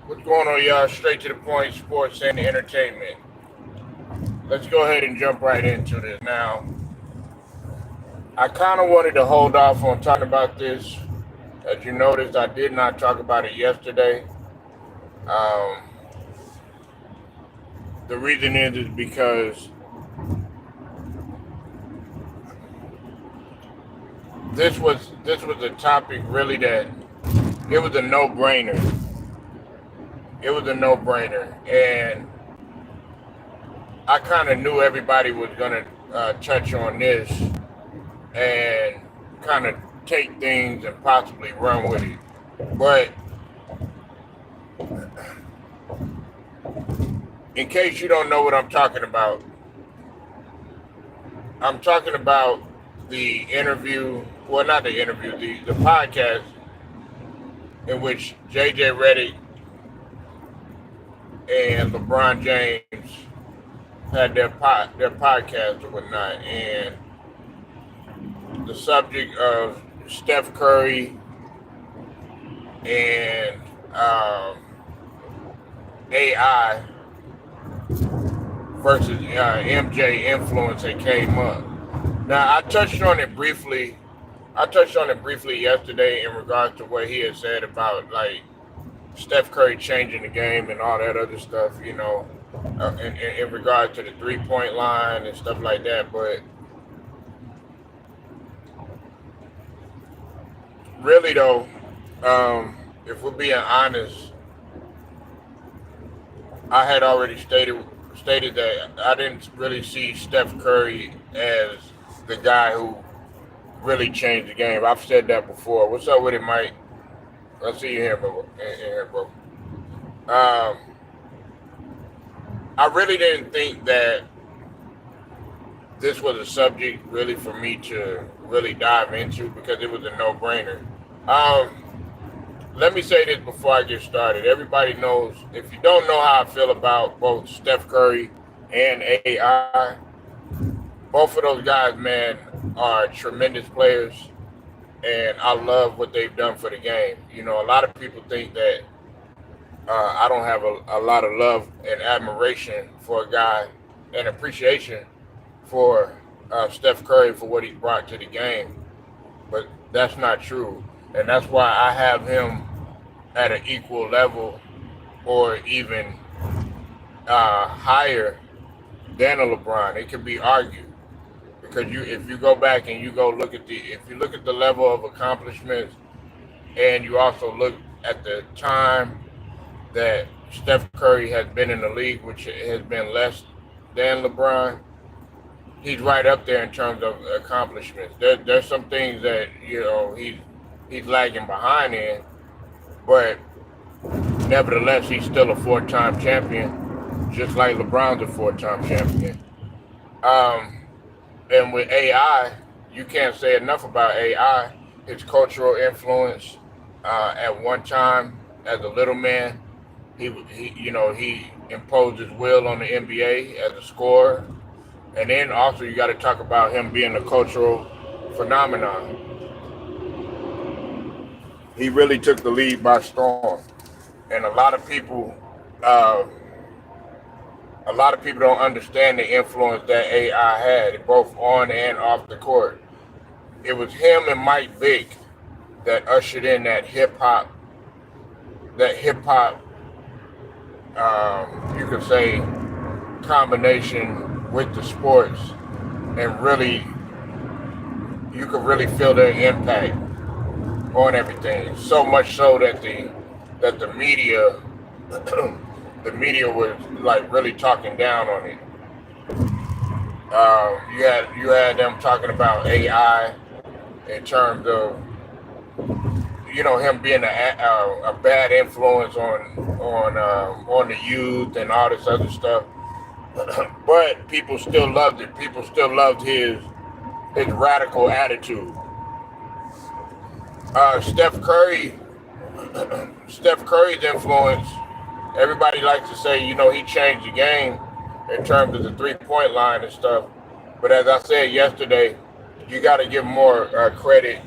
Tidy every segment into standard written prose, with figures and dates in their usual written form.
What's going on, y'all? Straight to the point, sports and entertainment. Let's go ahead and jump right into this. Now, I kind of wanted to hold off on talking about this. As you noticed, I did not talk about it yesterday. Um, the reason is because this was a topic really that it was a no brainer. It was a no brainer, and I kind of knew everybody was gonna touch on this and kind of take things and possibly run with it. But in case you don't know what I'm talking about, I'm talking about the interview, well, not the interview, the podcast in which JJ Reddick and LeBron James had their podcast or whatnot, and the subject of Steph Curry and AI versus MJ influence that came up. Now I touched on it briefly. I touched on it briefly yesterday in regards to what he had said about like Steph Curry changing the game and all that other stuff. In regards to the 3 point line and stuff like that. But really though, if we're being honest, I had already stated that I didn't really see Steph Curry as the guy who really changed the game. I've said that before. What's up with it, Mike? I see you here, bro. In here, bro. Um, I really didn't think that this was a subject really for me to really dive into because it was a no-brainer. Um, Let me say this before I get started. Everybody knows, if you don't know how I feel about both Steph Curry and AI, both of those guys, man, are tremendous players, and I love what they've done for the game. A lot of people think that I don't have a lot of love and admiration for a guy and appreciation for Steph Curry for what he brought to the game, but that's not true. And that's why I have him at an equal level or even higher than a LeBron. It can be argued because if you go back and you go look at if you look at the level of accomplishments and you also look at the time that Steph Curry has been in the league, which has been less than LeBron, he's right up there in terms of accomplishments. There's some things that he's lagging behind in, but nevertheless, he's still a four-time champion, just like LeBron's a four-time champion. Um, and with AI, you can't say enough about AI. His cultural influence at one time as a little man, he imposed his will on the NBA as a scorer, and then also you got to talk about him being a cultural phenomenon. He really took the lead by storm, and uh, a lot of people don't understand the influence that AI had, both on and off the court. It was him and Mike Vick that ushered in that hip hop, you could say, combination with the sports, and really, you could really feel their impact on everything. So much so that the media, the media was like really talking down on it. You had them talking about AI in terms of him being a bad influence on the youth and all this other stuff. But people still loved it. People still loved his radical attitude. Steph Curry, Steph Curry's influence. Everybody likes to say, he changed the game in terms of the 3 point line and stuff. But as I said yesterday, you got to give more credit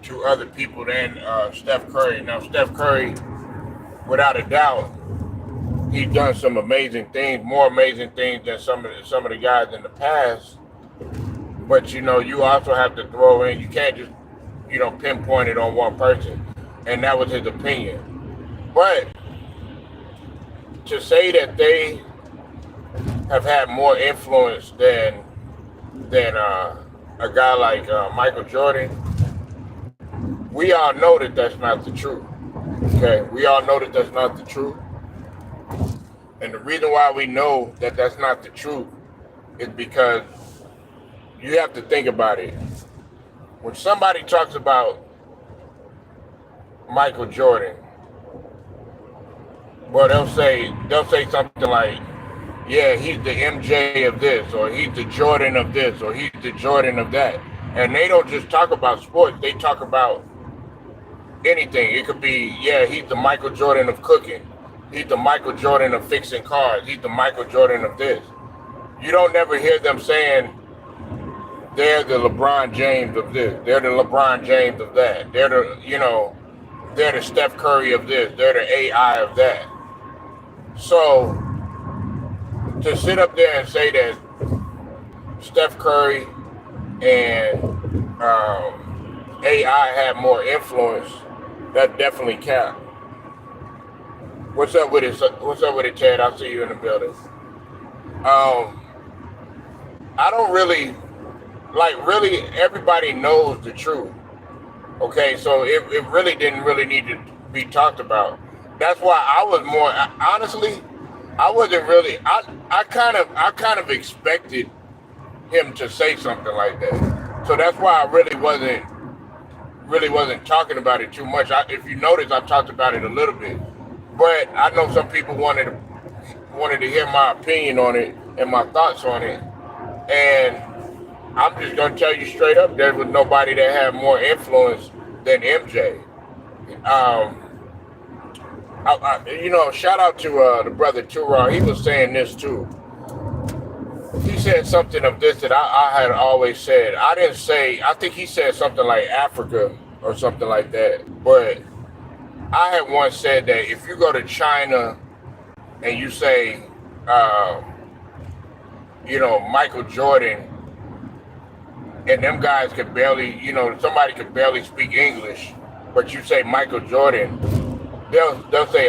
to other people than Steph Curry. Now, Steph Curry without a doubt, he's done some amazing things, more amazing things than some of the guys in the past. But you also have to throw in. You can't just pinpoint it on one person, and that was his opinion. But to say that they have had more influence than a guy like Michael Jordan, we all know that that's not the truth. Okay, we all know that that's not the truth, and the reason why we know that that's not the truth is because you have to think about it. When somebody talks about Michael Jordan, well, they'll say something like, "Yeah, he's the MJ of this, or he's the Jordan of this, or he's the Jordan of that," and they don't just talk about sports; they talk about anything. It could be, yeah, he's the Michael Jordan of cooking, he's the Michael Jordan of fixing cars, he's the Michael Jordan of this. You don't never hear them saying they're the LeBron James of this, they're the LeBron James of that, they're the Steph Curry of this, they're the AI of that. So to sit up there and say that Steph Curry and AI had more influence, that definitely cap. What's up with it? What's up with it, Ted? I'll see you in the building. I don't really really everybody knows the truth. Okay, so it really didn't really need to be talked about. That's why I was more honestly, I wasn't really I kind of expected him to say something like that. So that's why I really wasn't talking about it too much. If you notice, I've talked about it a little bit, but I know some people wanted to hear my opinion on it and my thoughts on it, and I'm just gonna tell you straight up, there was nobody that had more influence than MJ. Shout out to the brother Turan. He was saying this too. He said something of this that I had always said. I didn't say. I think he said something like Africa or something like that. But I had once said that if you go to China and you say, Michael Jordan, and them guys could barely, somebody could barely speak English, but you say Michael Jordan, they'll say,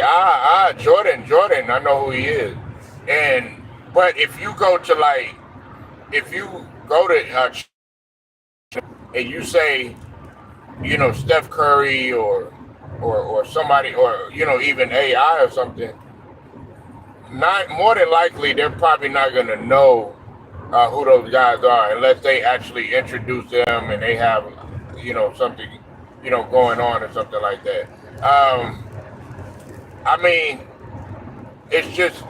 Jordan, I know who he is. But if you go to and you say, Steph Curry or somebody, or even AI or something, not more than likely they're probably not gonna know who those guys are unless they actually introduce them and they have something going on or something like that. I mean, it's just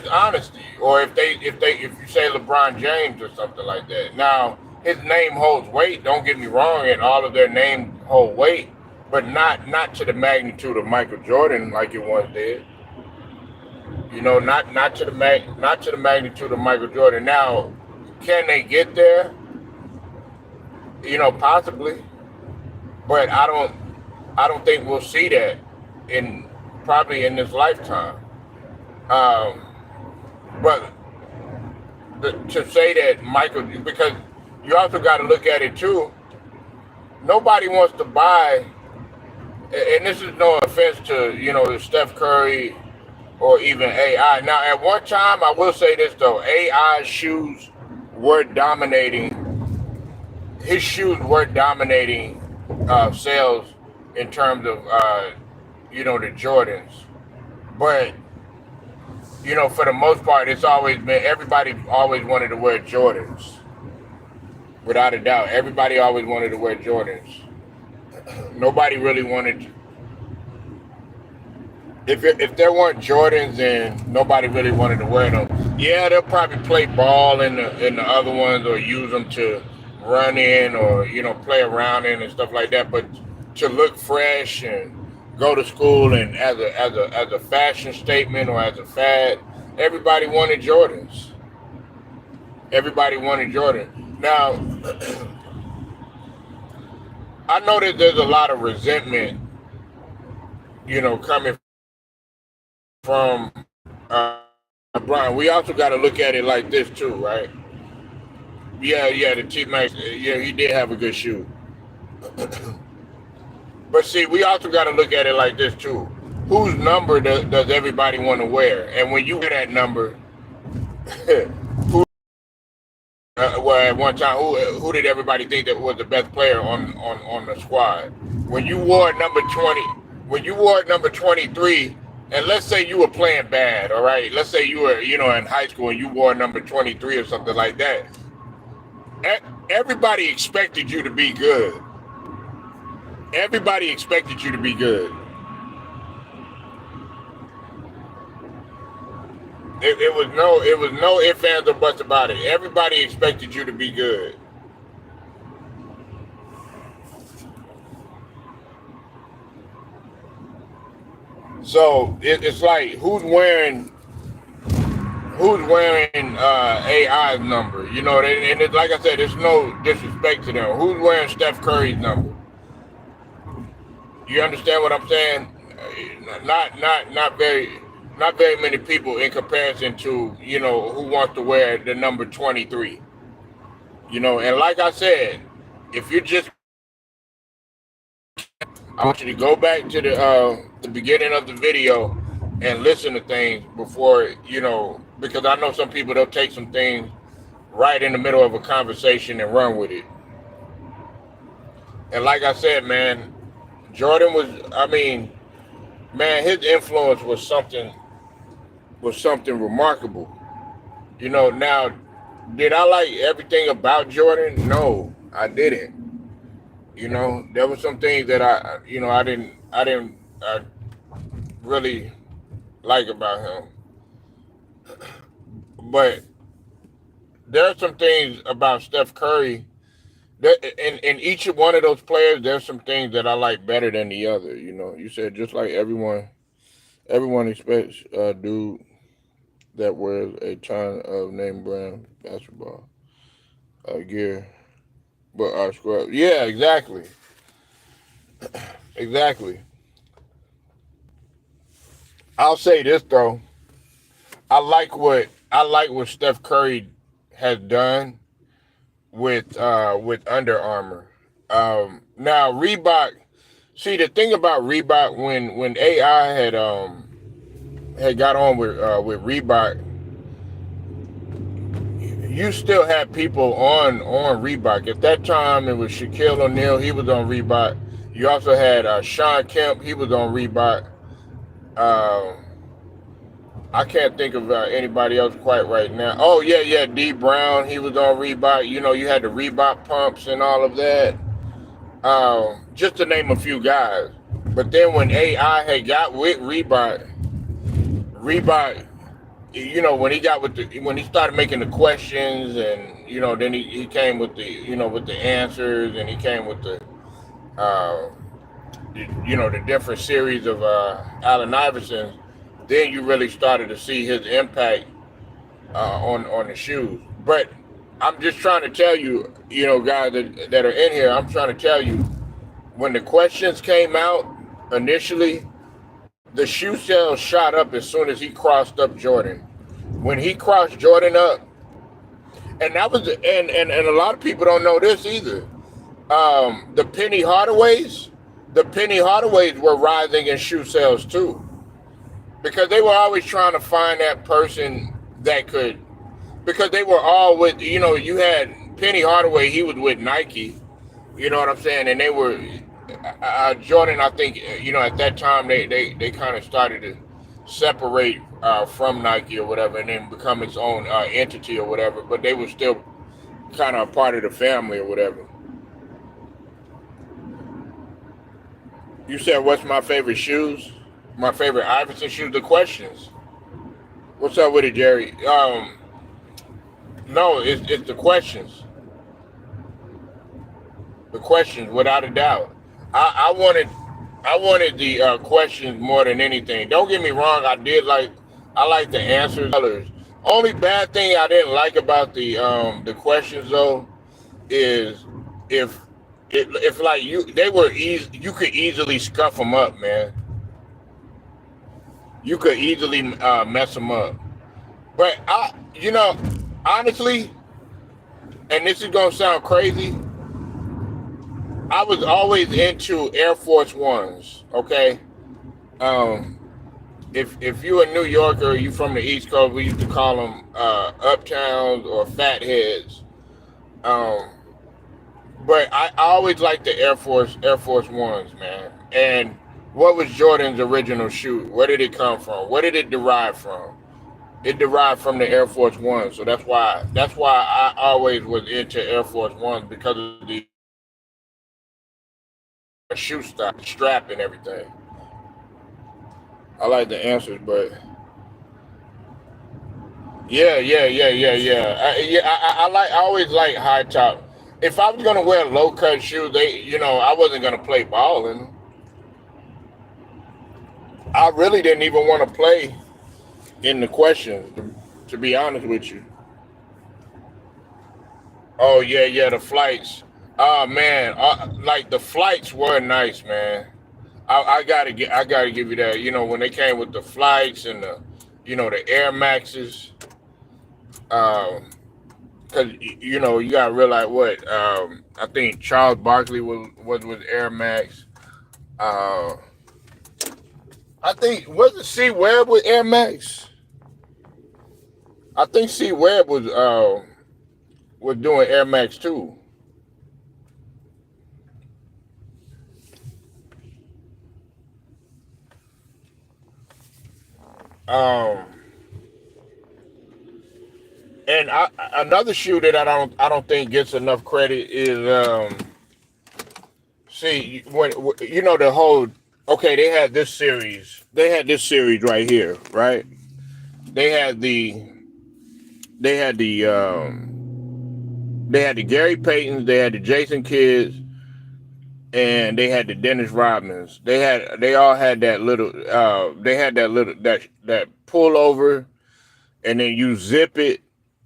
honesty. Or if you say LeBron James or something like that. Now his name holds weight. Don't get me wrong, and all of their names hold weight, but not to the magnitude of Michael Jordan like it once did. Not to the magnitude of Michael Jordan. Now, can they get there? Possibly, but I don't think we'll see that probably in this lifetime. But to say that Michael, because you also got to look at it too. Nobody wants to buy, and this is no offense to Steph Curry or even AI. Now, at one time, I will say this though, AI's shoes were dominating. His shoes were dominating sales in terms of the Jordans. But for the most part, it's always been, everybody always wanted to wear Jordans. Without a doubt, everybody always wanted to wear Jordans. Nobody really wanted. If there weren't Jordans, then nobody really wanted to wear them. Yeah, they'll probably play ball in the other ones, or use them to run in, or play around in and stuff like that. But to look fresh and go to school and as a fashion statement or as a fad, everybody wanted Jordans. Everybody wanted Jordan. Now, I know that there's a lot of resentment, coming from Brian. We also got to look at it like this too, right? Yeah, the T Max. Yeah, he did have a good shoe. But see, we also got to look at it like this too. Whose number does everybody want to wear? And when you wear that number, who well at one time who did everybody think that was the best player on the squad? When you wore number 20, when you wore number 23, and let's say you were playing bad, all right? Let's say you were in high school and you wore number 23 or something like that. Everybody expected you to be good. Everybody expected you to be good. It was no ifs, ands, or buts about it. Everybody expected you to be good. So it's like who's wearing AI's number? And like I said, there's no disrespect to them. Who's wearing Steph Curry's number? You understand what I'm saying? Not very many people in comparison to who wants to wear the number 23. And like I said, if you just I want you to go back to the beginning of the video and listen to things before because I know some people, they'll take some things right in the middle of a conversation and run with it. And like I said, man, Jordan was, man, his influence was something remarkable. Now, did I like everything about Jordan? No, I didn't. There were some things that I didn't really like about him. But there are some things about Steph Curry that in each one of those players, there's some things that I like better than the other. You said just like everyone expects a dude that wears a ton of name brand basketball gear, but our scrub. Yeah, exactly, exactly. I'll say this though. I like what Steph Curry has done with Under Armour. Now Reebok. See, the thing about Reebok, when AI had got on with Reebok, you still had people on Reebok. At that time, it was Shaquille O'Neal. He was on Reebok. You also had Sean Kemp. He was on Reebok. Uh, I can't think of anybody else quite right now. Oh yeah, D Brown. He was on Reebok. You had the Reebok pumps and all of that. Just to name a few guys. But then when AI had got with Reebok, when he started making the questions, and then he came with the answers, and he came with uh, the different series of Allen Iverson. Then you really started to see his impact on the shoes. But I'm just trying to tell you, guys that are in here, I'm trying to tell you, when the questions came out initially, the shoe sales shot up as soon as he crossed up Jordan. When he crossed Jordan up, and that was, and a lot of people don't know this either. The Penny Hardaways were rising in shoe sales too, because they were always trying to find that person that could, because they were all with, you had Penny Hardaway, he was with Nike, you know what I'm saying, and they were Jordan. I think at that time they kind of started to separate from Nike or whatever, and then become its own entity or whatever. But they were still kind of a part of the family or whatever. You said, what's my favorite shoes? My favorite Iverson shoes? The questions. What's up with it, Jerry? No, it's the questions. The questions, without a doubt. I wanted the questions more than anything. Don't get me wrong. I like the answers. Only bad thing I didn't like about the questions though is if like you could easily scuff them up, man. you could easily mess them up. But honestly, and this is gonna sound crazy, I was always into Air Force Ones. Okay, um, if you a New Yorker, you from the East Coast, we used to call them uptowns or fatheads. Um, but I always liked the Air Force Ones, man. And what was Jordan's original shoe? Where did it come from? Where did it derive from? It derived from the Air Force One, so that's why I always was into Air Force Ones because of the shoe style, strap, and everything. I like the answers, but I always like high top. If I was gonna wear low cut shoes, I wasn't gonna play ball in them. I really didn't even want to play in the questions, to be honest with you. Oh yeah, the flights. Oh man, like the flights were nice, man. I gotta give you that. When they came with the flights and the Air Maxes, um, because you gotta realize what I think Charles Barkley was with Air Max. Uh, I think was it C Webb with Air Max. I think C Webb was doing Air Max too. Um, and another shoe that I don't think gets enough credit is see when the whole okay they had this series right here, right? They had the they had the they had the Gary Paytons, they had the Jason Kidds, and they had the Dennis Rodmans. They all had that little they had that pullover, and then you zip it.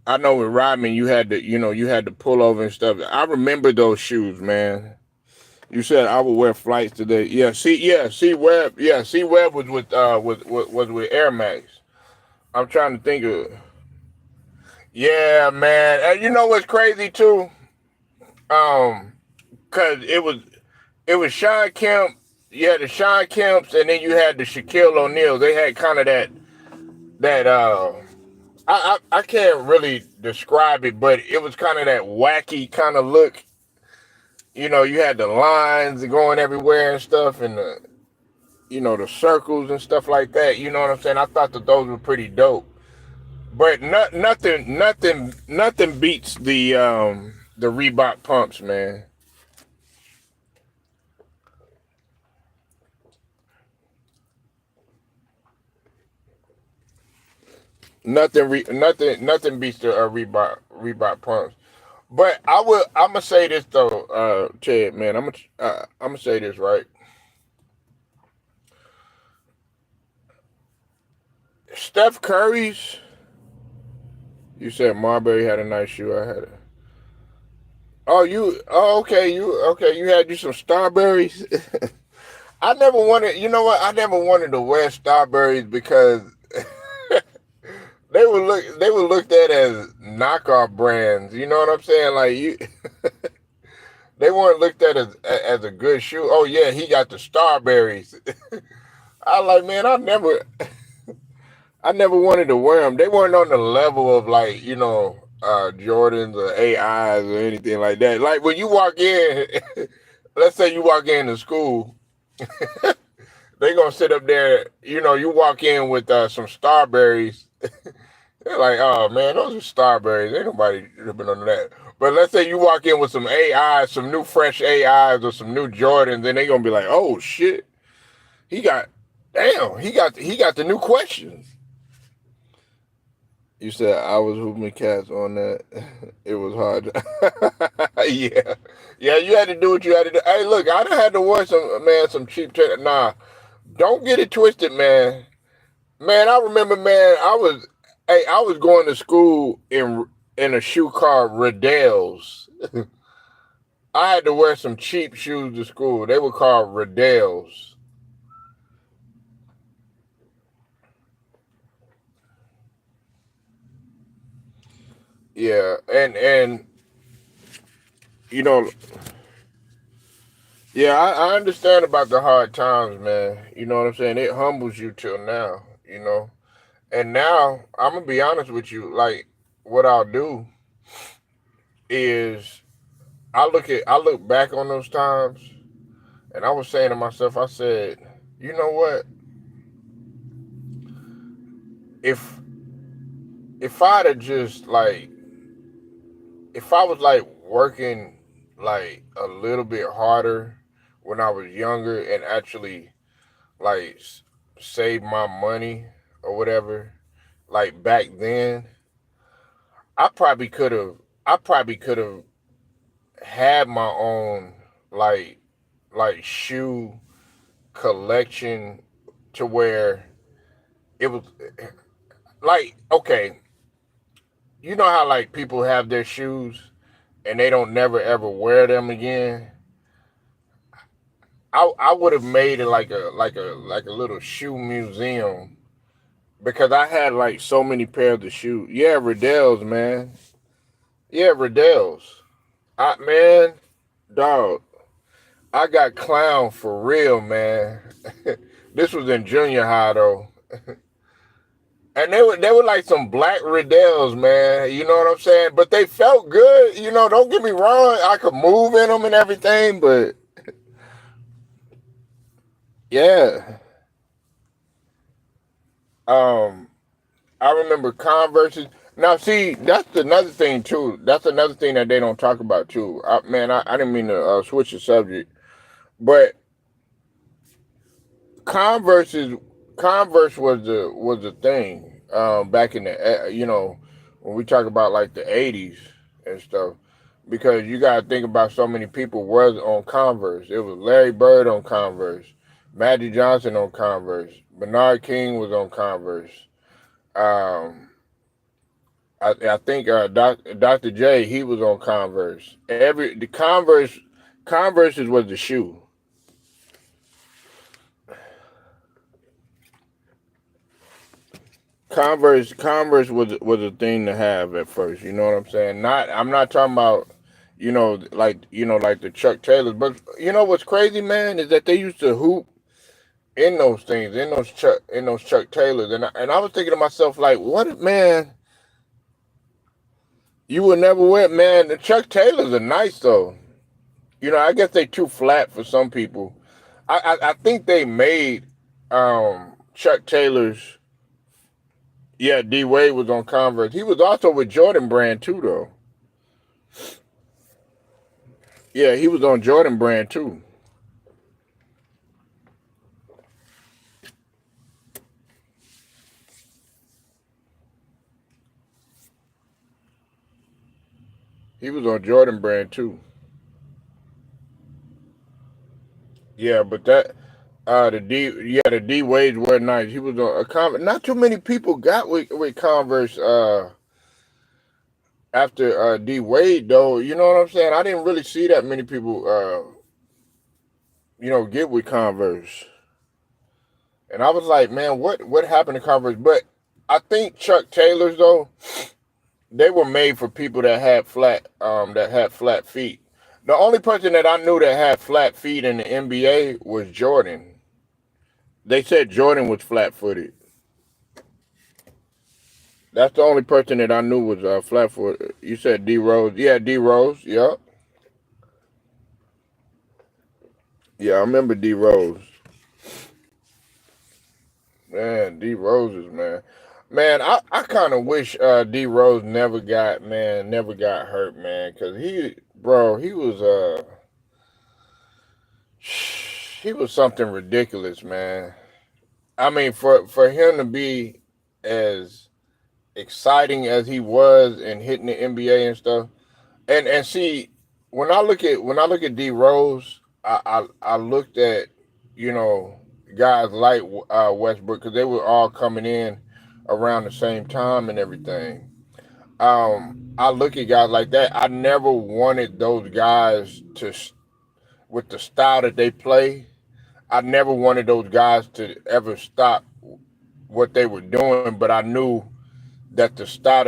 I know with Rodman you had to pull over and stuff. I remember those shoes, man. You said I would wear flights today. C Webb. Yeah, C Webb was was with Air Max. I'm trying to think of. Yeah, man. And you know what's crazy too? Um, cause it was Sean Kemp. You had the Sean Kemps, and then you had the Shaquille O'Neal. They had kind of that. I can't really describe it, but it was kind of that wacky kind of look. You had the lines going everywhere and stuff, and the circles and stuff like that. You know what I'm saying? I thought that those were pretty dope. But nothing beats the Reebok pumps, man. Nothing beats the Reebok pumps. But I'm gonna say this though, Chad, man. I'm gonna say this right. Steph Curry's. You said Marbury had a nice shoe. I had it. Oh, you. Oh, okay. You had you some Starberries. I never wanted. You know what? I never wanted to wear Starberries because they were looked at as knockoff brands. You know what I'm saying? Like they weren't looked at as a good shoe. Oh yeah, he got the Starberries. I like, man. I never wanted to wear them. They weren't on the level of like Jordans or AIs or anything like that. Like when you walk in, let's say you walk into school, they gonna sit up there. You walk in with some Starberries. They're like, oh man, those are Starberries. Ain't nobody ripping on that. But let's say you walk in with some AIs, some new fresh AIs or some new Jordans, and they gonna be like, oh shit, he got, damn, he got the new questions. You said I was hooping cats on that. It was hard. Yeah, yeah. You had to do what you had to do. Hey, look, I done had to wear some cheap. Nah, don't get it twisted, man. Man, I remember, man. I was going to school in a shoe called Riddell's. I had to wear some cheap shoes to school. They were called Riddell's. Yeah, and you know, yeah, I understand about the hard times, man. You know what I'm saying? It humbles you till now, you know. And now I'm gonna be honest with you. Like, what I'll do is I look back on those times, and I was saying to myself, I said, you know what? If if I'd have just like if I was like working like a little bit harder when I was younger and actually like save my money or whatever, like back then, I probably could have I probably could have had my own like shoe collection to where it was like, okay, you know how like people have their shoes and they don't never ever wear them again. I would have made it like a little shoe museum because I had like so many pairs of shoes. Yeah, Riddell's, man. Yeah, Riddell's. Man, dog, I got clown for real, man. This was in junior high though. And they were like some black Riddell's, man. You know what I'm saying? But they felt good. You know, don't get me wrong. I could move in them and everything, but yeah. Um, I remember Converse's. Now, see, that's another thing too. That's another thing that they don't talk about too. I didn't mean to switch the subject, but Converse is Converse was the thing back in the when we talk about like the '80s and stuff, because you got to think about so many people was on Converse. It was Larry Bird on Converse, Magic Johnson on Converse, Bernard King was on Converse. Um, I think Dr. J, he was on Converse. The Converse was the shoe. Converse was a thing to have at first. You know what I'm saying? I'm not talking about like the Chuck Taylors, but you know what's crazy, man, is that they used to hoop in those things, in those Chuck Taylors, and I was thinking to myself like, what, man? You would never wear, man. The Chuck Taylors are nice though. You know, I guess they too flat for some people. I think they made Chuck Taylor's. Yeah, D Wade was on Converse. He was also with Jordan Brand too, though. Yeah, he was on Jordan Brand too. He was on Jordan Brand too. Yeah, but the D Wades were nice. He was on a Converse. Not too many people got with Converse after D Wade though. You know what I'm saying? I didn't really see that many people get with Converse. And I was like, man, what happened to Converse? But I think Chuck Taylors though, they were made for people that had flat feet. The only person that I knew that had flat feet in the NBA was Jordan. They said Jordan was flat footed. That's the only person that I knew was flat footed. You said D Rose. Yeah, D Rose. Yep. Yeah, I remember D Rose. Man, D Roses, man. Man, I kind of wish D Rose never got hurt, man, cause he was something ridiculous, man. I mean, for him to be as exciting as he was and hitting the NBA and stuff, and see, when I look at D Rose, I looked at you know guys like Westbrook because they were all coming in around the same time and everything. I look at guys like that. I never wanted those guys with the style that they play. I never wanted those guys to ever stop what they were doing, but I knew that the style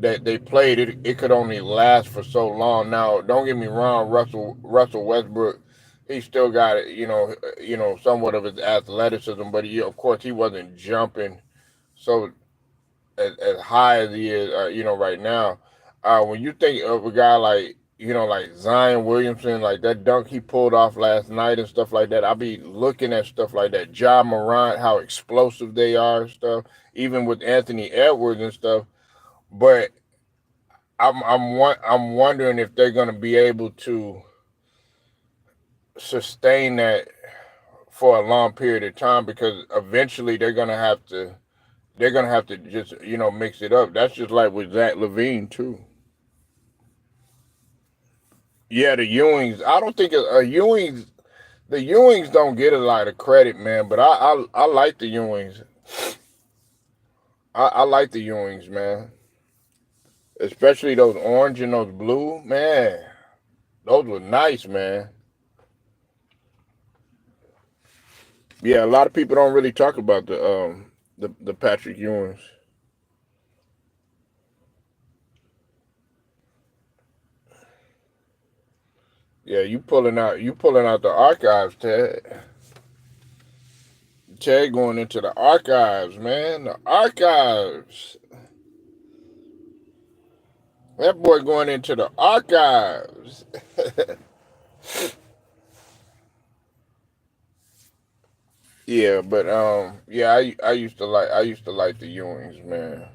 that they played, it could only last for so long. Now, don't get me wrong, Russell Westbrook, he still got somewhat of his athleticism, but of course he wasn't jumping so as high as he is, right now. When you think of a guy like like Zion Williamson, like that dunk he pulled off last night and stuff like that, I'll be looking at stuff like that. Ja Morant, how explosive they are and stuff, even with Anthony Edwards and stuff. But I'm wondering if they're going to be able to sustain that for a long period of time, because eventually they're gonna have to just mix it up. That's just like with Zach LaVine too. Yeah, the Ewings. I don't think Ewings. The Ewings don't get a lot of credit, man. But I like the Ewings. I like the Ewings, man. Especially those orange and those blue, man. Those were nice, man. Yeah, a lot of people don't really talk about the Patrick Ewings. Yeah, you pulling out the archives, Ted. Ted going into the archives, man. The archives. That boy going into the archives. Yeah, but yeah, I used to like the Ewings, man.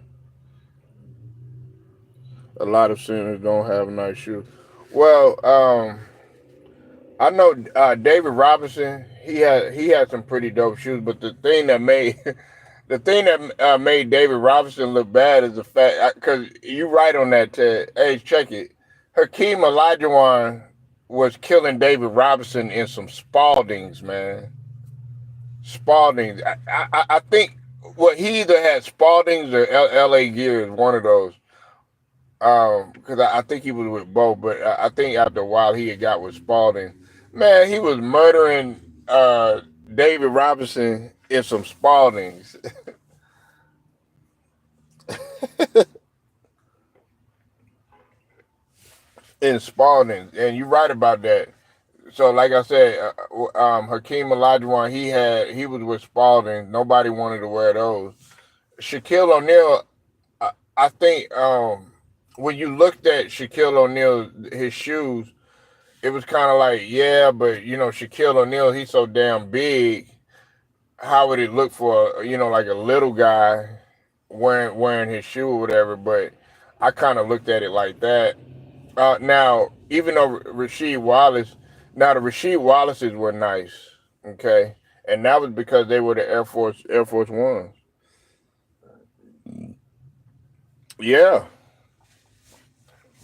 A lot of sinners don't have nice shoes. Well, I know David Robinson. He had some pretty dope shoes, but the thing that made the thing that made David Robinson look bad is the fact, because you right on that, Ted. Hey, check it. Hakeem Olajuwon was killing David Robinson in some Spaldings, man. Spaldings. I think, well, he either had Spaldings or L.A. Gears, one of those. Because I think he was with both, but I think after a while he had got with Spalding. Man, he was murdering David Robinson in some Spaldings. In Spalding, and you're right about that. So, like I said, Hakeem Olajuwon, he was with Spalding. Nobody wanted to wear those. Shaquille O'Neal, I think when you looked at Shaquille O'Neal, his shoes, it was kind of like, yeah, but Shaquille O'Neal, he's so damn big. How would it look for like a little guy wearing his shoe or whatever? But I kind of looked at it like that. Now, even though the Rasheed Wallaces were nice, okay, and that was because they were the Air Force Ones. Yeah,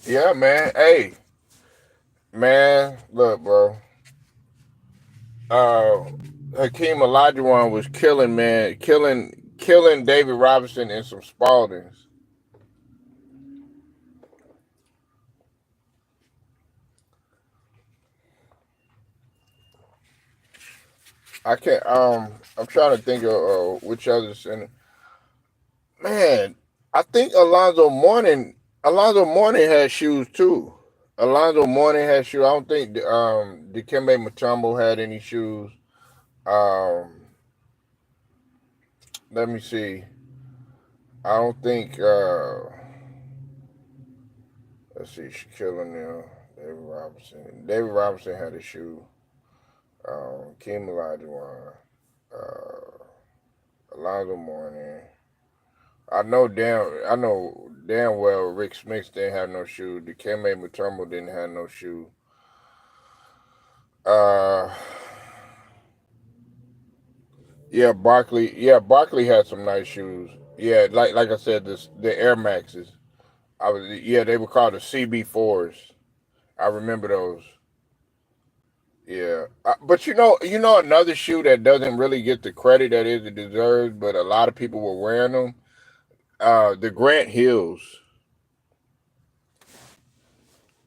yeah, man. Hey, man, look, bro. Uh, Hakeem Olajuwon was killing, man, killing David Robinson in some Spaldings. I can't. I'm trying to think of which others. And man, I think Alonzo Mourning had shoes too. Alonzo Mourning had shoes. I don't think Dikembe Mutombo had any shoes. Um, Let me see. I don't think. Let's see. Shaquille O'Neal, David Robinson. David Robinson had a shoe. Kim Olajuwon, Alonzo Mourning. I know damn well Rick Smith didn't have no shoe. Dikembe Mutombo didn't have no shoe. Uh, yeah, Barkley had some nice shoes. Yeah, like I said, the Air Maxes. They were called the CB4s. I remember those. Yeah, but another shoe that doesn't really get the credit that it deserves, but a lot of people were wearing them. The Grant Hills.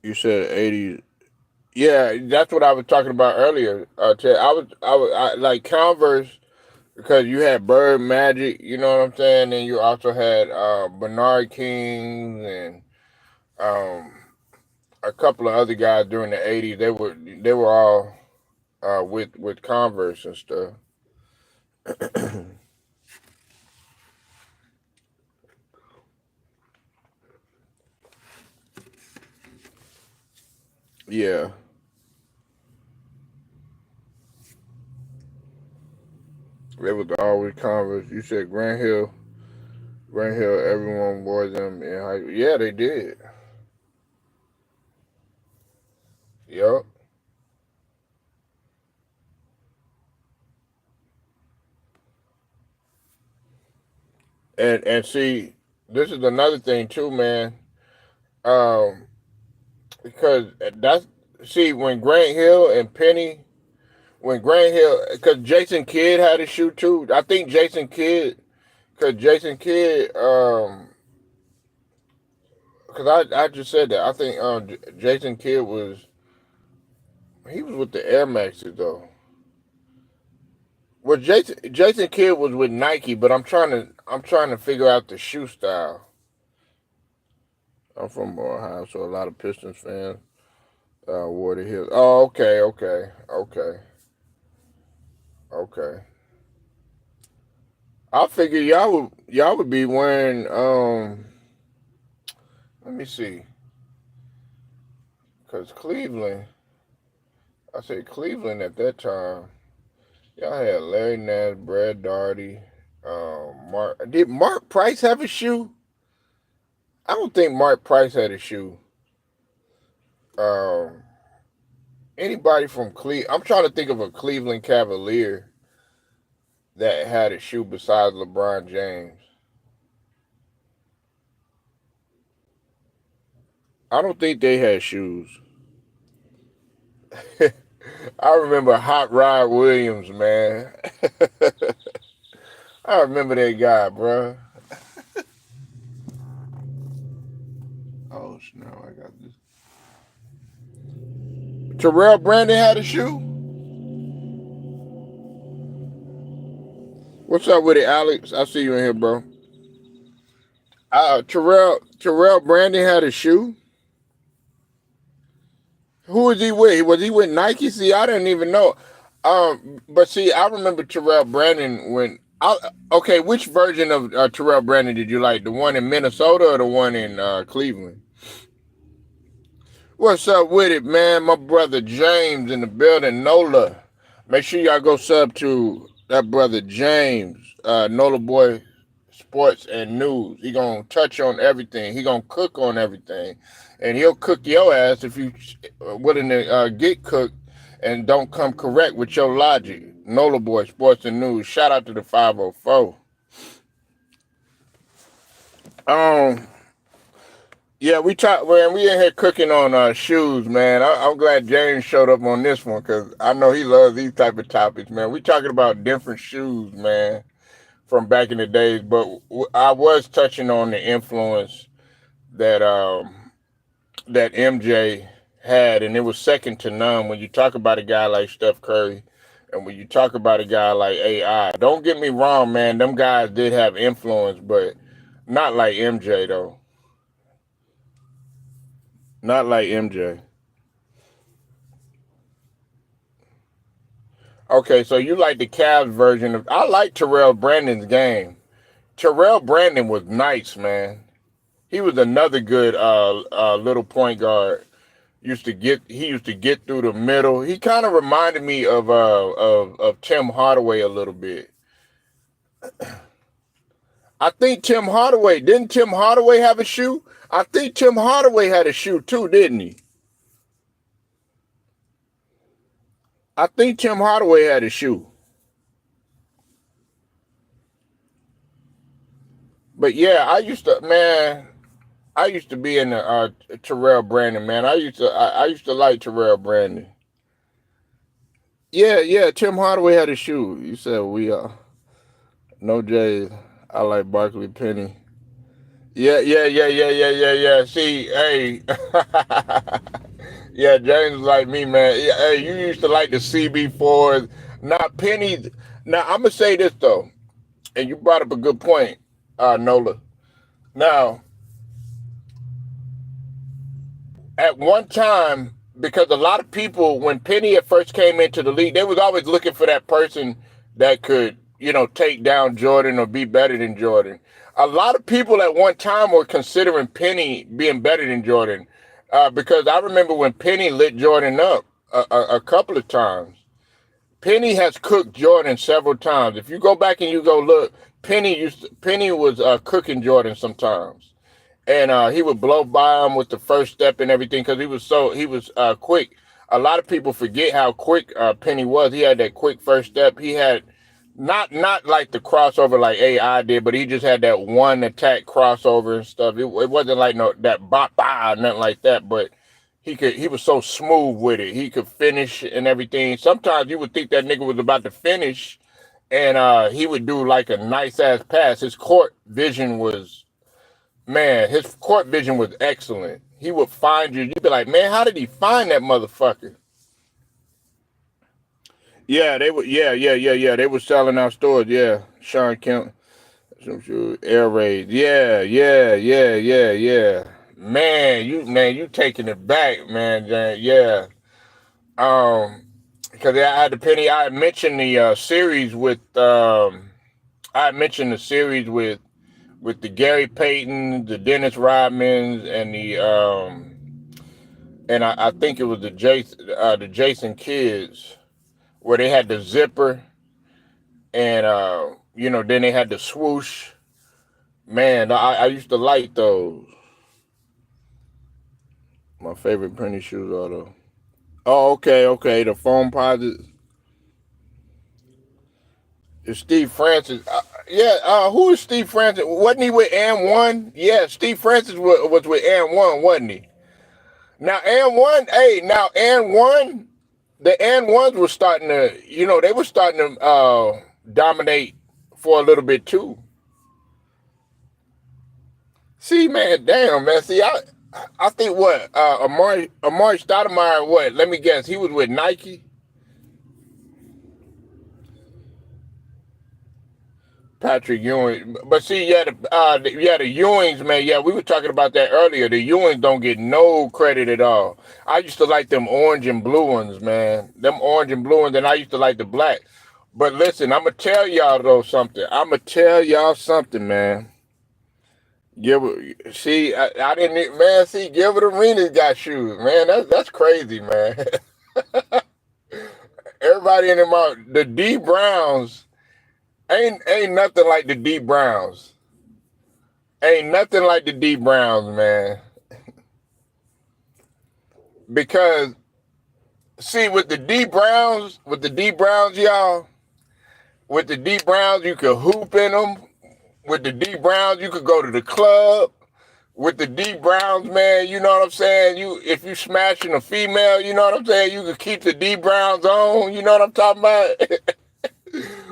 You said 80s. Yeah, that's what I was talking about earlier. Ted. I like Converse. because you had Bird Magic, you know what I'm saying, and you also had Bernard King and um, a couple of other guys during the '80s. They were all with Converse and stuff. Yeah, they was always Converse. You said Grant Hill. Everyone wore them in high. Yeah, they did. Yup. And see, this is another thing too, man. Um, because that's see when Grant Hill and Penny, when Grant Hill, because Jason Kidd had a shoe too. I think Jason Kidd, because Jason Kidd, because I just said that. I think Jason Kidd he was with the Air Maxes though. Well, Jason Kidd was with Nike, but I'm trying to figure out the shoe style. I'm from Ohio, so a lot of Pistons fans wore the Hills. Oh, okay. I figure y'all would be wearing let me see, cause Cleveland at that time, y'all had Larry Nash, Brad Daugherty, did Mark Price have a shoe? I don't think Mark Price had a shoe. Um, Anybody from Cleveland? I'm trying to think of a Cleveland Cavalier that had a shoe besides LeBron James. I don't think they had shoes. I remember Hot Rod Williams, man. I remember that guy, bro. Oh no, I got this. Terrell Brandon had a shoe. What's up with it, Alex? I see you in here, bro. Terrell Brandon had a shoe. Who was he with? Was he with Nike? See, I didn't even know. But see, I remember Terrell Brandon when. Okay, which version of Terrell Brandon did you like? The one in Minnesota or the one in Cleveland? What's up with it, man? My brother James in the building, Nola. Make sure y'all go sub to that brother James, Nola Boy Sports and News. He gonna touch on everything. He gonna cook on everything, and he'll cook your ass if you willing to get cooked and don't come correct with your logic. Nola Boy Sports and News. Shout out to the 504. Um, Yeah, we talk. Man, we in here cooking on shoes, man. I'm glad James showed up on this one because I know he loves these type of topics, man. We talking about different shoes, man, from back in the days. But I was touching on the influence that that MJ had, and it was second to none when you talk about a guy like Steph Curry, and when you talk about a guy like AI. Don't get me wrong, man. Them guys did have influence, but not like MJ though. Not like MJ. Okay, so you like the Cavs version of. I like Terrell Brandon's game. Terrell Brandon was nice, man. He was another good little point guard. He used to get through the middle. He kind of reminded me of Tim Hardaway a little bit. I think didn't Tim Hardaway have a shoe? I think Tim Hardaway had a shoe too, didn't he? I think Tim Hardaway had a shoe. But yeah, I used to be in the Terrell Brandon, man. I used to like Terrell Brandon. Yeah. Tim Hardaway had a shoe. You said we no J's. I like Barkley Penny. Yeah. See, hey, yeah, James was like me, man. Yeah, hey, you used to like the CB4s, not pennies. Now I'm gonna say this though, and you brought up a good point, Nola. Now, at one time, because a lot of people, when Penny at first came into the league, they was always looking for that person that could, take down Jordan or be better than Jordan. A lot of people at one time were considering Penny being better than Jordan, because I remember when Penny lit Jordan up a couple of times. Penny has cooked Jordan several times. If you go back and you go look, Penny was cooking Jordan sometimes, and he would blow by him with the first step and everything because he was quick. A lot of people forget how quick Penny was. He had that quick first step. He had not like the crossover like AI did, but he just had that one attack crossover and stuff. It wasn't like no that bop nothing like that, but he was so smooth with it. He could finish and everything. Sometimes you would think that nigga was about to finish, and he would do like a nice ass pass. His court vision was excellent. He would find you. You'd be like, man, how did he find that motherfucker? Yeah, they were. Yeah. They were selling out stores. Yeah, Sean Kemp, air raid. Yeah. Man, you taking it back, man. Yeah. Because I had the penny. I had mentioned the series with. I had mentioned the series with the Gary Payton, the Dennis Rodmans, and I think it was the Jason Kids, where they had the zipper, and then they had the swoosh. Man, I used to like those. My favorite penny shoes are those. Oh, okay. The foam posits. It's Steve Francis. Who is Steve Francis? Wasn't he with And One? Yeah, Steve Francis was with And One, wasn't he? Now And One, And One, the And Ones were starting to, they were starting to dominate for a little bit too. See, man, damn, man. See, I think what Amari Stoudemire, what? Let me guess, he was with Nike. Patrick Ewing, but see, the Ewings, man. Yeah, we were talking about that earlier. The Ewings don't get no credit at all. I used to like them orange and blue ones, man. Them orange and blue ones, and I used to like the black. But listen, I'm gonna tell y'all though something. I'm gonna tell y'all something, man. I didn't, man. See, Gilbert Arenas got shoes, man. That's crazy, man. Everybody in them out. The D Browns ain't nothing like the D Browns. Ain't nothing like the D Browns, man. Because see, with the D Browns, y'all, with the D Browns, you could hoop in them. With the D Browns, you could go to the club. With the D Browns, man, you know what I'm saying? If you smashing a female, you know what I'm saying? You could keep the D Browns on, you know what I'm talking about?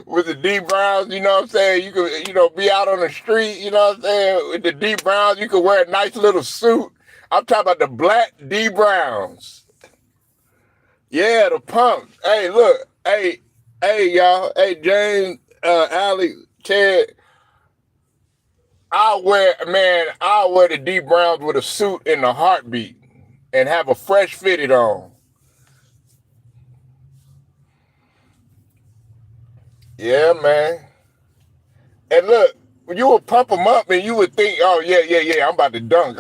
With the D Browns, you know what I'm saying? You could, be out on the street, you know what I'm saying? With the D Browns, you could wear a nice little suit. I'm talking about the black D Browns. Yeah, the pumps. Hey, look. Hey, y'all. Hey, James, Alex, Ted. I'll wear the D Browns with a suit in a heartbeat and have a fresh fitted on. Yeah, man. And look, you would pump them up and you would think, oh, yeah, I'm about to dunk.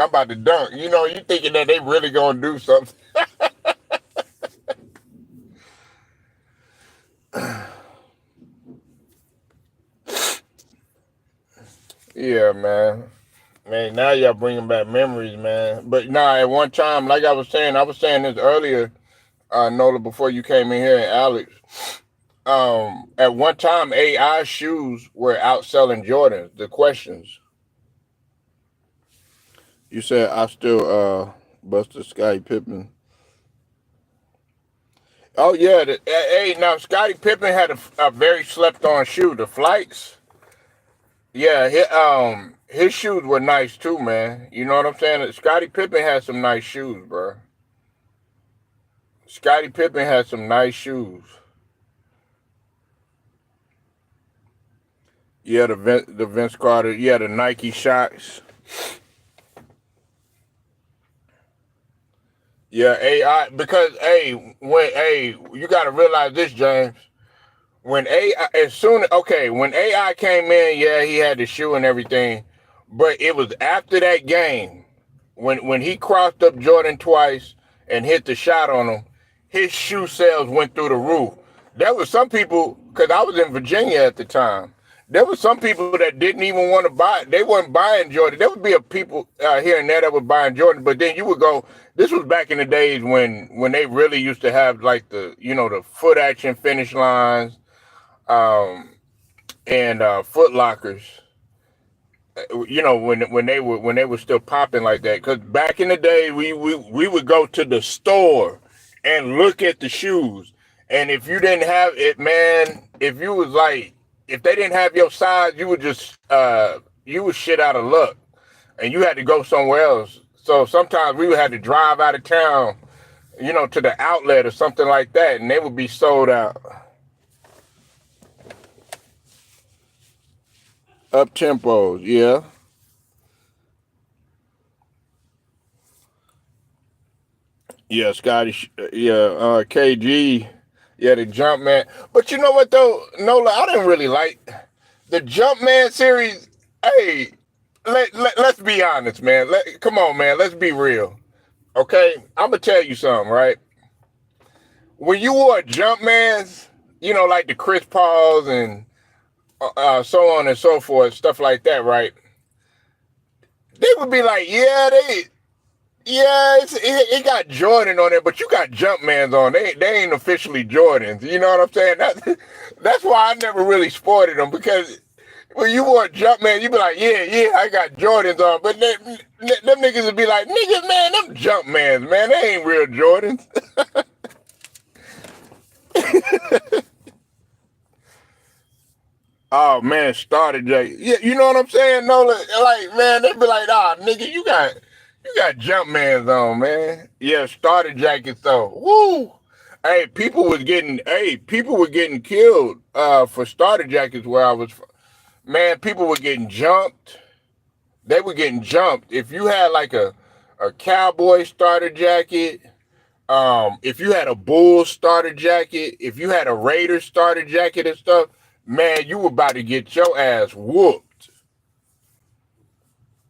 You thinking that they really gonna do something. Yeah, man. Man, now y'all bringing back memories, man. But nah, at one time, like I was saying this earlier, Nola, before you came in here, and Alex. At one time, AI shoes were outselling Jordans. The questions. You said I still busted Scottie Pippen. Oh yeah, hey, now Scottie Pippen had a very slept on shoe, the Flights. Yeah, his shoes were nice too, man. You know what I'm saying? Scottie Pippen had some nice shoes, bro. Scottie Pippen had some nice shoes. Yeah, the Vince Carter. Yeah, the Nike shocks. Yeah, AI because you got to realize this, James. When AI when AI came in, yeah, he had the shoe and everything, but it was after that game when he crossed up Jordan twice and hit the shot on him, his shoe sales went through the roof. There was some people, because I was in Virginia at the time. There were some people that didn't even want to buy. They weren't buying Jordan. There would be a people here and there that were buying Jordan, but then you would go. This was back in the days when they really used to have like the foot action finish lines, um, and Foot Lockers. When they were still popping like that. Because back in the day, we would go to the store and look at the shoes, and if you didn't have it, man, if they didn't have your size, you would shit out of luck, and you had to go somewhere else. So sometimes we would have to drive out of town, to the outlet or something like that, and they would be sold out. Up tempos, yeah. Yeah, Scotty. Yeah, KG. Yeah, the Jumpman. But you know what though, Nola, I didn't really like the Jumpman series. Hey, let's be honest, man. Come on, man. Let's be real. Okay, I'm gonna tell you something, right? When you wore Jumpmans, like the Chris Pauls and so on and so forth, stuff like that, right? They would be like, yeah, it got Jordan on it, but you got Jumpmans on. They ain't officially Jordans. You know what I'm saying? That's why I never really sported them, because when you wore Jumpman, you be like, yeah, I got Jordans on. But them niggas would be like, niggas, man, them Jumpmans, man, they ain't real Jordans. Oh man, started Jay. Yeah, you know what I'm saying? No, like man, they be like, nigga, you got Jumpmans on, man. Yeah, starter jackets though. Woo! People were getting killed for starter jackets where I was. Man, people were getting jumped. They were getting jumped. If you had like a cowboy starter jacket, if you had a Bull starter jacket, if you had a Raider starter jacket and stuff, man, you were about to get your ass whooped.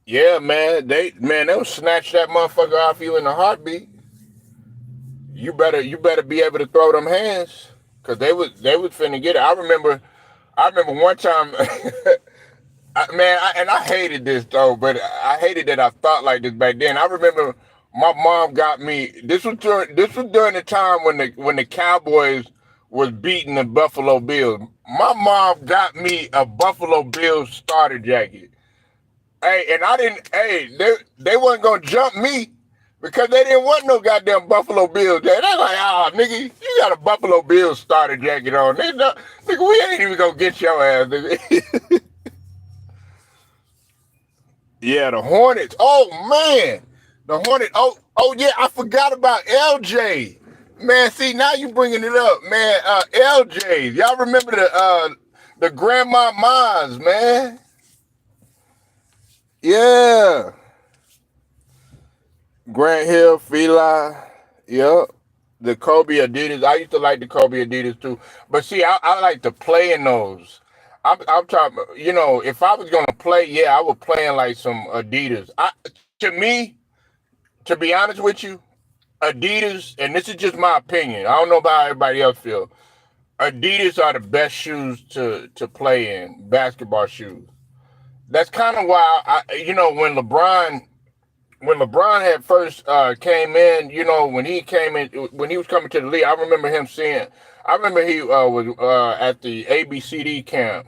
Yeah, man, they'll snatch that motherfucker off you in a heartbeat. You better be able to throw them hands, cause they was finna get it. I remember one time, and I hated this though, but I hated that I thought like this back then. I remember my mom got me. This was during the time when the Cowboys was beating the Buffalo Bills. My mom got me a Buffalo Bills starter jacket. Hey, and I didn't. Hey, they wasn't gonna jump me because they didn't want no goddamn Buffalo Bills. They're like, nigga, you got a Buffalo Bills starter jacket on. Nigga, we ain't even gonna get your ass, nigga. Yeah, the Hornets. Oh man, the Hornets. Oh yeah, I forgot about LJ. Man, see now you bringing it up, man. LJ, y'all remember the Grandma Maz, man? Yeah, Grant Hill, Fila. Yep. The Kobe Adidas. I used to like the Kobe Adidas too. But see, I like to play in those. I'm talking, if I was gonna play, yeah, I would play in like some Adidas. To me, to be honest with you, Adidas, and this is just my opinion. I don't know about how everybody else feel. Adidas are the best shoes to play in, basketball shoes. That's kind of why when LeBron had first came in, when he was coming to the league, I remember him seeing. I remember he was at the ABCD camp,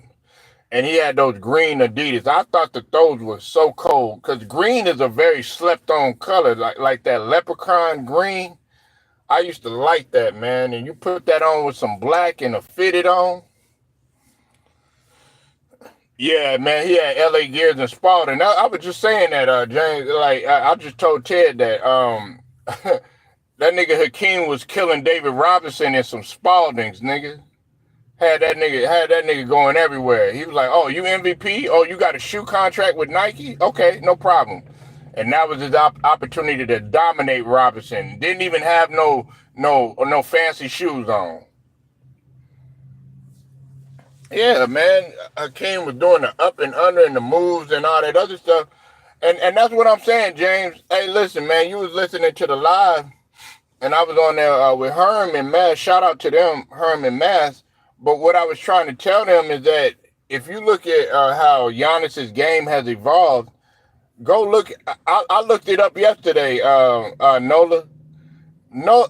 and he had those green Adidas. I thought that those were so cold because green is a very slept-on color, like that leprechaun green. I used to like that, man. And you put that on with some black and a fitted on. Yeah, man, he had LA Gears and Spalding. I was just saying that, James. Like I just told Ted that that nigga Hakeem was killing David Robinson in some Spaldings, nigga. had that nigga going everywhere. He was like, "Oh, you MVP? Oh, you got a shoe contract with Nike? Okay, no problem." And that was his opportunity to dominate Robinson. Didn't even have no fancy shoes on. Yeah, man. Hakeem was doing the up and under and the moves and all that other stuff. And that's what I'm saying, James. Hey, listen, man, you was listening to the live, and I was on there with Herm and Mass. Shout out to them, Herm and Mass. But what I was trying to tell them is that if you look at how Giannis's game has evolved, go look. I looked it up yesterday, Nola. No,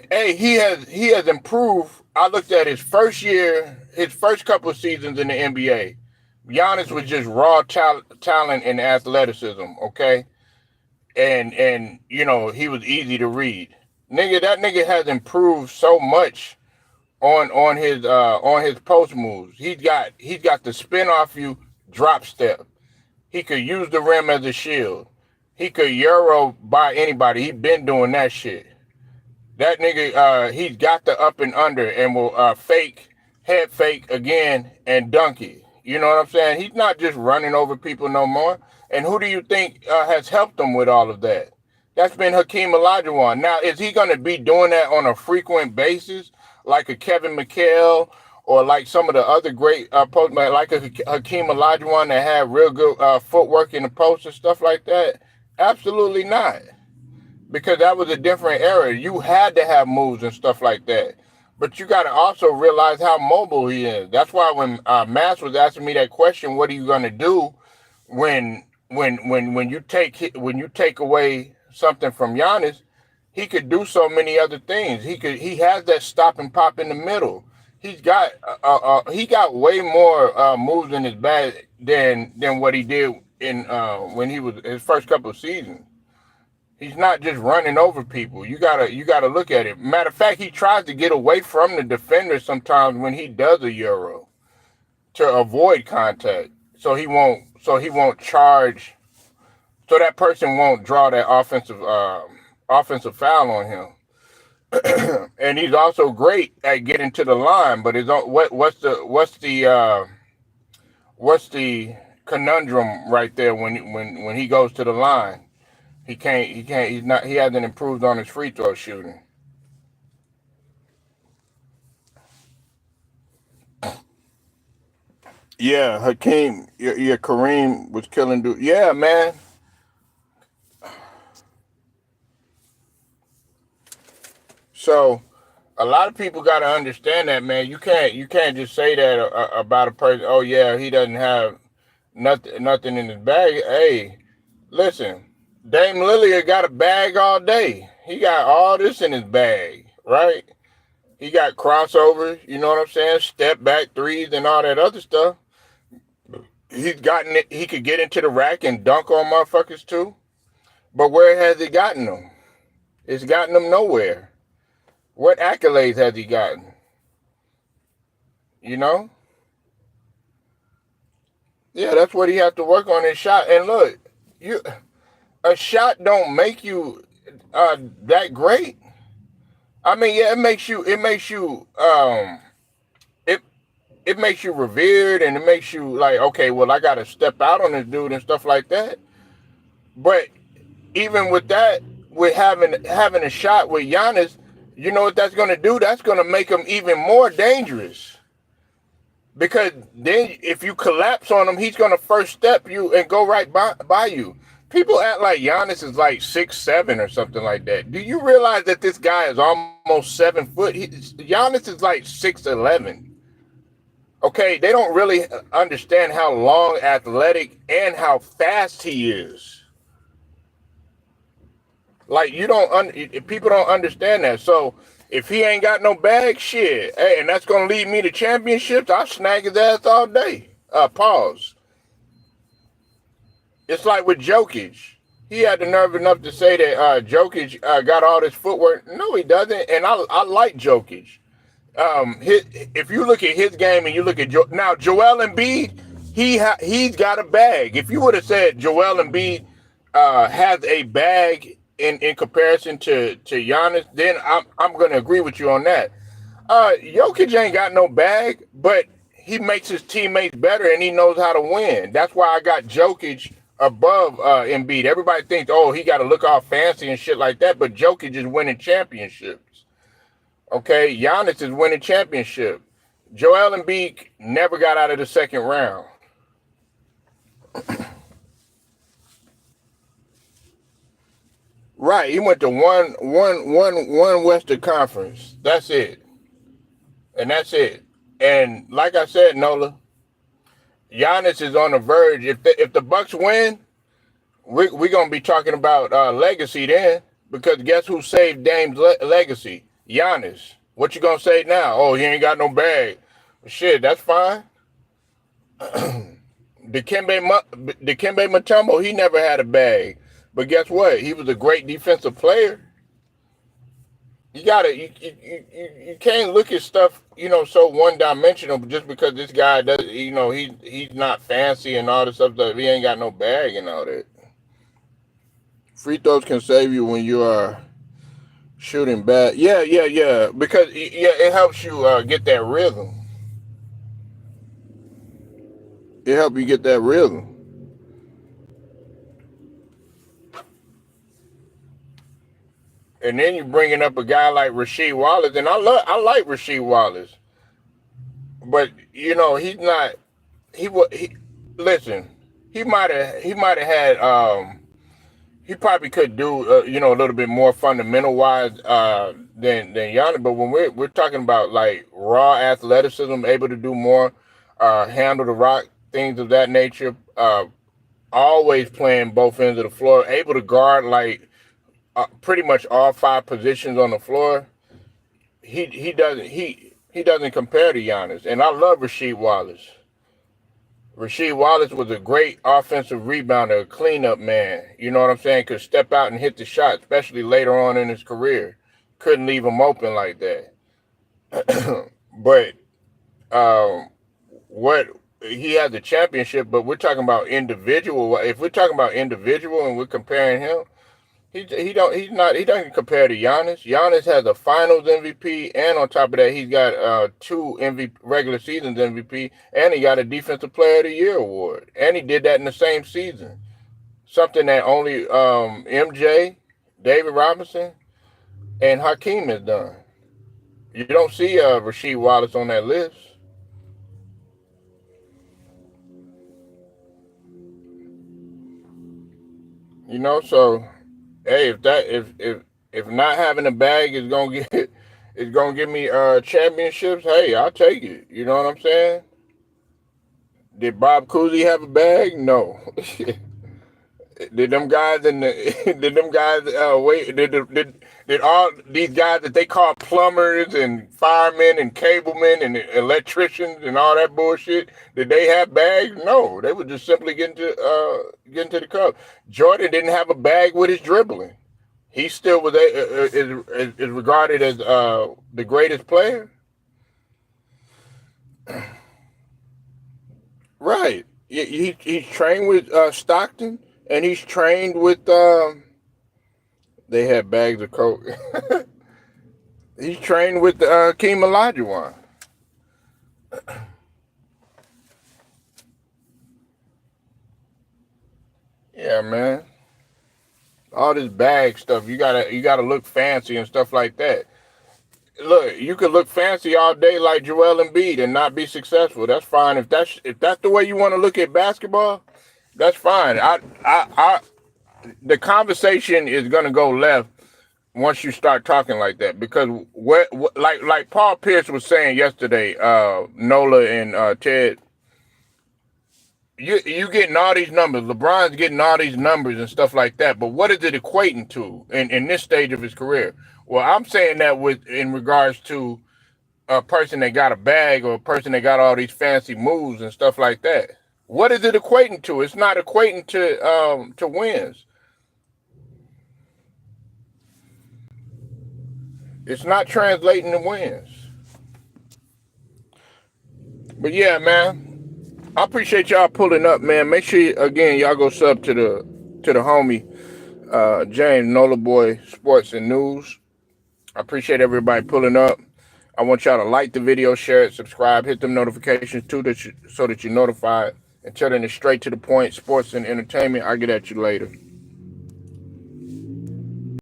hey, he has improved. I looked at his first year, his first couple of seasons in the NBA. Giannis was just raw talent and athleticism, okay, and he was easy to read. That nigga has improved so much on his post moves. He's got the spin off you drop step. He could use the rim as a shield. He could euro by anybody. He been doing that shit. That nigga, he's got the up and under and will head fake again and dunk it. You know what I'm saying? He's not just running over people no more. And who do you think has helped him with all of that? That's been Hakeem Olajuwon. Now, is he going to be doing that on a frequent basis, like a Kevin McHale or like some of the other great postmen, like a Hakeem Olajuwon that had real good footwork in the post and stuff like that? Absolutely not. Because that was a different era. You had to have moves and stuff like that. But you got to also realize how mobile he is. That's why when Mass was asking me that question, what are you going to do when you take away something from Giannis? He could do so many other things. He has that stop and pop in the middle. He got way more moves in his bag than what he did in when he was his first couple of seasons. He's not just running over people. You gotta look at it. Matter of fact, he tries to get away from the defender sometimes when he does a euro to avoid contact, so he won't charge, so that person won't draw that offensive foul on him. And he's also great at getting to the line. But what's the conundrum right there when he goes to the line? He hasn't improved on his free throw shooting. Yeah, Hakeem, yeah, Kareem was killing dude. Yeah, man. So a lot of people got to understand that, man. You can't just say that about a person. Oh yeah, he doesn't have nothing in his bag. Hey, listen, Dame Lillard got a bag all day. He got all this in his bag, right? He got crossovers, you know what I'm saying? Step back threes and all that other stuff. He's gotten it. He could get into the rack and dunk on motherfuckers too. But where has he gotten them? It's gotten them nowhere. What accolades has he gotten? You know? Yeah, that's what he has to work on his shot. And look, a shot don't make you that great. I mean, yeah, it it makes you revered, and it makes you like, okay, well, I gotta step out on this dude and stuff like that. But even with that, with having a shot with Giannis, you know what that's gonna do? That's gonna make him even more dangerous. Because then if you collapse on him, he's gonna first step you and go right by you. People act like Giannis is like 6'7" or something like that. Do you realize that this guy is almost 7 foot? Giannis is like 6'11". Okay, they don't really understand how long, athletic, and how fast he is. Like people don't understand that. So if he ain't got no bag, shit, hey, and that's gonna lead me to championships, I'll snag his ass all day. Pause. It's like with Jokic. He had the nerve enough to say that Jokic got all this footwork. No, he doesn't. And I like Jokic. If you look at his game and you look at now Joel Embiid, he's got a bag. If you would have said Joel Embiid has a bag in comparison to Giannis, then I'm going to agree with you on that. Jokic ain't got no bag, but he makes his teammates better and he knows how to win. That's why I got Jokic above Embiid. Everybody thinks, oh, he got to look all fancy and shit like that, but Jokic is winning championships. Okay, Giannis is winning championship. Joel Embiid never got out of the second round. Right, he went to one Western Conference. That's it, and that's it. And like I said, Nola, Giannis is on the verge. If the Bucks win, we're gonna be talking about legacy then, because guess who saved Dame's legacy? Giannis. What you gonna say now? Oh, he ain't got no bag. Shit, that's fine. Dikembe Mutombo, he never had a bag, but guess what? He was a great defensive player. You can't look at stuff, so one dimensional just because this guy does, he's not fancy and all this stuff. He ain't got no bag and all that. Free throws can save you when you are shooting bad. Yeah. Because it helps you get that rhythm. It helps you get that rhythm. And then you're bringing up a guy like Rasheed Wallace, and I like Rasheed Wallace, but he's not. Listen. He might have had. He probably could do a little bit more fundamental wise than Giannis. But when we're talking about like raw athleticism, able to do more, handle the rock, things of that nature, always playing both ends of the floor, able to guard like pretty much all 5 positions on the floor. He doesn't compare to Giannis, and I love Rasheed Wallace. Rasheed Wallace was a great offensive rebounder, a cleanup man. You know what I'm saying? Could step out and hit the shot, especially later on in his career. Couldn't leave him open like that. But what he has a championship, but we're talking about individual. If we're talking about individual and we're comparing him, he doesn't compare to Giannis. Giannis has a Finals MVP, and on top of that, he's got 2 regular seasons MVP, and he got a Defensive Player of the Year award, and he did that in the same season. Something that only MJ, David Robinson, and Hakeem has done. You don't see Rasheed Wallace on that list. So. Hey, if not having a bag is gonna give me championships, hey, I'll take it. You know what I'm saying? Did Bob Cousy have a bag? No. Did them guys wait? Did all these guys that they call plumbers and firemen and cablemen and electricians and all that bullshit? Did they have bags? No, they were just simply getting to the cup. Jordan didn't have a bag with his dribbling. He still was is regarded as the greatest player. Right. He's trained with Stockton. And he's trained with, they had bags of coke. He's trained with Hakeem Olajuwon. Yeah, man. All this bag stuff, you gotta look fancy and stuff like that. Look, you could look fancy all day like Joel Embiid and not be successful. That's fine. If that's the way you want to look at basketball, that's fine. The conversation is gonna go left once you start talking like that, because like Paul Pierce was saying yesterday, Nola and Ted, you getting all these numbers. LeBron's getting all these numbers and stuff like that. But what is it equating to in this stage of his career? Well, I'm saying that in regards to a person that got a bag or a person that got all these fancy moves and stuff like that. What is it equating to? It's not equating to wins. It's not translating to wins. But yeah, man, I appreciate y'all pulling up, man. Make sure again y'all go sub to the homie James Nola Boy Sports and News. I appreciate everybody pulling up. I want y'all to like the video, share it, subscribe, hit them notifications too, so that you're notified. And telling it straight to the point, sports and entertainment. I'll get at you later.